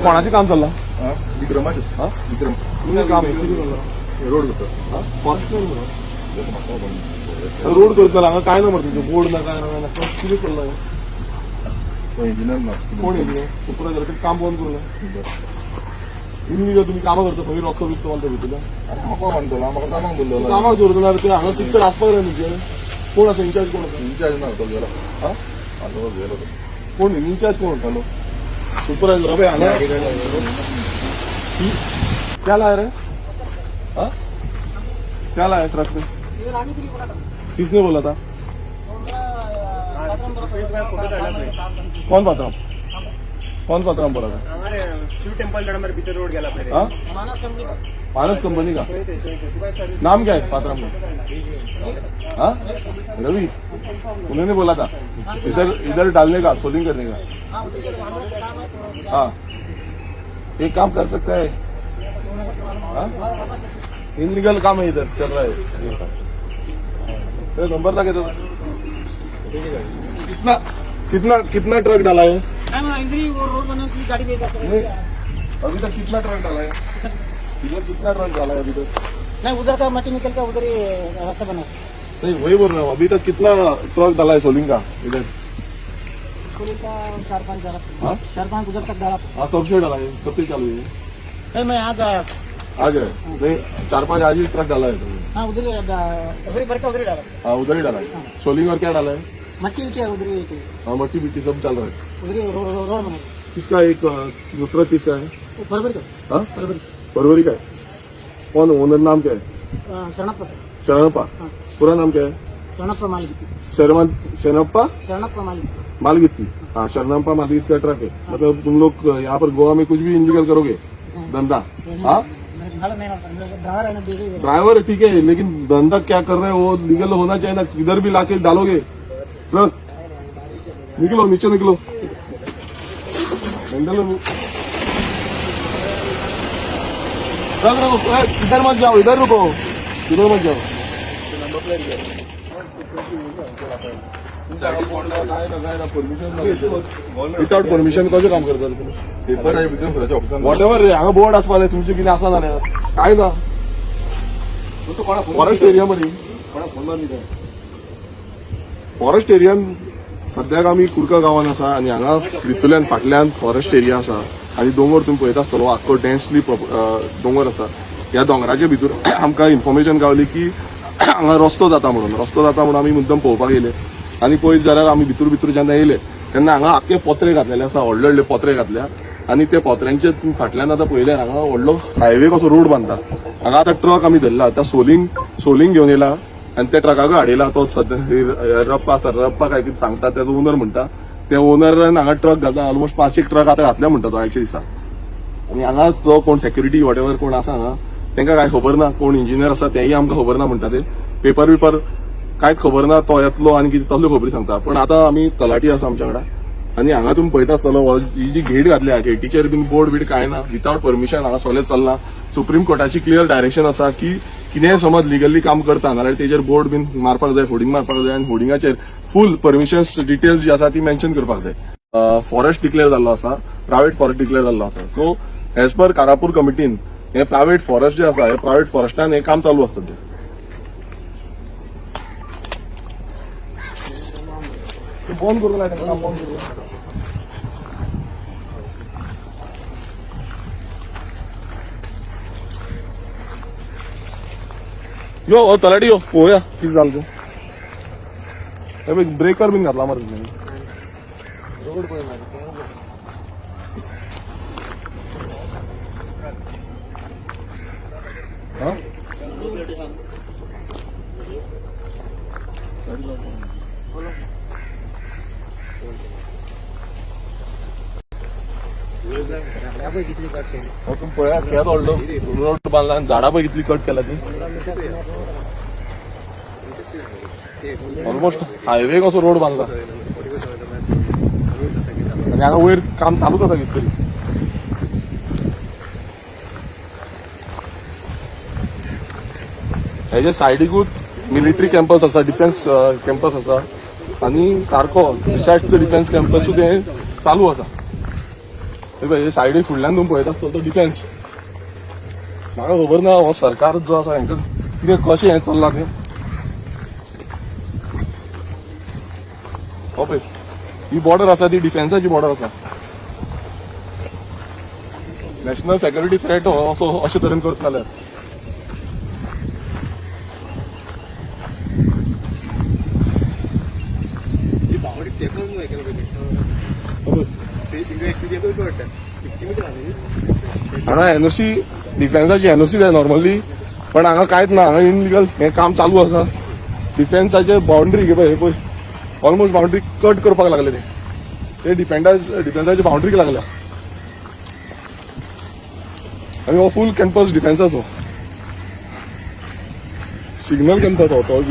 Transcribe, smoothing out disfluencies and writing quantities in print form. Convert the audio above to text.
कोणाचे काम चालला विक्रमाचे विक्रम तुझं काम आहे किती चालला रोड करतो फॉरेस्ट रोड करतला हांगा काय ना म्हणतो बोर्ड ना काय ना किती चालला इंजिनियर ना कोण आहे सुपरवायझर काम बंद करू इल्लीगल तुम्ही कामं करता खंय रस्तो बिस्तो मारता भितून म्हाका म्हणतो म्हाका कामाक दवरलो कामाक जोडणार ते हांगा चित्त आसपाक जाय तुमचे कोण आसा इंचार्ज कोण आसा इंचार्ज ना तो गेला हा तो गेलो कोण इंचार्ज कोण होता सुपरवायझर अबे हांगा क्या लाया रे हाँ क्या लाया ट्रक में किसने बोला था कौन पात्राम बोला था शिव टेम्पल नंबर भीतर रोड गेला हाँ मानस कंपनी का नाम क्या है पात्राम का हाँ रवि उन्होंने बोला था इधर डालने का सोलिंग करने का हाँ एक काम कर सकता है इनलीगल काम है इधर चल रहा है नंबर लगे तो कितना ट्रक डाला है रोड बना की गाड़ी भेजा नहीं अभी तक कितना ट्रक डाला है इधर कितना ट्रक डाला है अभी तक नहीं उधर का मट्टी निकल कर उधर ही रास्ता बना नहीं वही बोल रहा हूँ अभी तक कितना ट्रक डाला है सोलिंग का इधर का 4-5 डाला हाँ 4-5 उधर तक डाला हाँ कब से डाला है कब से चालू है मैं आज आया आज है नहीं 4-5 आज ही ट्रक डाला है तुमने हाँ उधर ही भर के उधर ही डाला हाँ उधर ही डाला है सोलिंग और क्या डाला है मट्टी उठी है उधर ही हाँ मट्टी बिट्टी सब चल रहा है उधर ही रोड बना किसका एक दूसरा किसका है फरवरी का हाँ फरवरी का है कौन ओनर नाम क्या है शरणप्पा सर शरणप्पा हाँ। पूरा नाम क्या है शरणप्पा मालिक शरणप्पा शरणप्पा मालिक मालगित्ती हाँ शरणप्पा मालगित्ती का ट्रक है मतलब तुम लोग यहाँ पर गोवा में कुछ भी इलीगल करोगे धंधा हाँ ड्राइवर है ना भेजे ड्राइवर ठीक है लेकिन धंधा क्या कर रहे हैं वो लीगल होना चाहिए ना किधर भी लाके डालोगे ट्रक निकलो नीचे निकलो हैंडल ट्रक रुको इधर मत जाओ इधर रुको इधर मत जाओ विदाउट परमिशन कसं काम करता तुम्ही पेपर आहे विक्रम सराच्या ऑफिसात वॉट एव्हर रे हांगा बोर्ड आसपाक तुमचे कितें आसा जाल्यार काय ना फॉरेस्ट एरिया मध्ये फॉरेस्ट एरियान सद्याक आमी कुर्का गांवांत आसा आनी हांगा भितरल्यान फाटल्यान फॉरेस्ट एरिया आसा आनी दोंगर तुम्ही पळयता आसतलो आख्खो डेन्सली दोंगर आसा ह्या दोंगराच्या भितर आमकां इन्फॉर्मेशन गावली की हांगा रस्तो जाता म्हणून आमी मुद्दम पळोवपाक येयले आनी पळयत जाल्यार आमी भितर जेन्ना येयले तेन्ना हांगा आख्खे पोत्रे घातलेले आसा व्हडले पोत्रे घातल्या आनी ते पोत्र्यांचे तुम्ही फाटल्यान आतां पळयल्यार हांगा व्हडलो हायवे कसो रोड बांदता हांगा आतां ट्रक आमी धरला आतां सोलिंग घेवन येयला आनी त्या ट्रकाक हाडयला तो सद्या रप्पा आसा रप्पा काय कितें सांगता तेजो ओनर म्हणटा त्या ओनरान हांगा ट्रक घालता ऑलमोस्ट 5-6 ट्रक आतां घातल्या म्हणटा तो आयच्या दिसा आनी हांगा जो कोण सेक्युरिटी वॉट एव्हर कोण आसा हांगा तांकां काय खबर ना कोण इंजिनियर आसा तेय आमकां खबर ना म्हणटा ते पेपर कांयच खबर ना तो येतलो आनी कितें तसल्यो खबरी सांगता पण आतां आमी तलाटी आसा आमच्या कडेन आनी हांगा तुम्ही पळयता आसतलो ही जी गेट घातल्या गेटीचेर बीन बोर्ड बीड काय ना विदाउट परमिशन हांगा सोलें चलना सुप्रीम कोर्टाची क्लियर डायरेक्शन आसा की कितेंय समज लिगली काम करता नाल्यार तेजेर बोर्ड बीन मारपाक जाय होर्डिंग मारपाक जाय आनी होर्डिंगाचेर फूल परमिशन्स डिटेल्स जी आसा ती मेन्शन करपाक जाय फॉरेस्ट डिक्लेअर जाल्लो आसा प्रायव्हेट फॉरेस्ट डिक्लेअर जाल्लो आसा सो एज पर कारापूर कमिटीन हे प्रायव्हेट फॉरेस्ट जे आसा हे प्रायव्हेट फॉरेस्टान हे काम चालू आसता ते बंद करूंक लाय तांकां बंद करूंक यो तलाठी यो पळोवया कितें जालें तें हे पळय ब्रेकर बीन घातला मरे रोड पळय तुम्ही पळया केद व्हडलो रोड बांदला आनी झाडां पळय कितली कट केला ती ऑलमोस्ट हायवे कसो रोड बांदला आनी हांगा वयर काम चालूच आसा कितें तरी हेजे सायडीकूच मिलिटरी कॅम्पस आसा डिफेन्स कॅम्पस आसा आनी सारको बिसायड्स द डिफेन्स कॅम्पसूच हे चालू आसा ते पळय सायडीक फुडल्यान तुम्ही पळयता आसतलो तो डिफेन्स म्हाका खबर ना हो सरकार जो आसा हांकां कितें कशें हें चल्लां तें हो पळय ही बॉर्डर आसा ती डिफेन्साची बॉर्डर आसा नॅशनल सेक्युरिटी थ्रेट हो असो अशे तरेन करता जाल्यार हांगा एनओसी डिफेन्साची एनओसी जाय नॉर्मली पण हांगा कांयच ना हांगा इनलिगल हें काम चालू आसा डिफेन्साचे बाउंड्री घे पळय ऑलमोस्ट बाउंड्री कट करपाक लागले ते डिफेन्साची बाउंड्रीक लागल्या आनी हो फूल कॅम्पस डिफेन्साचो सिग्नल कॅम्पस हो तो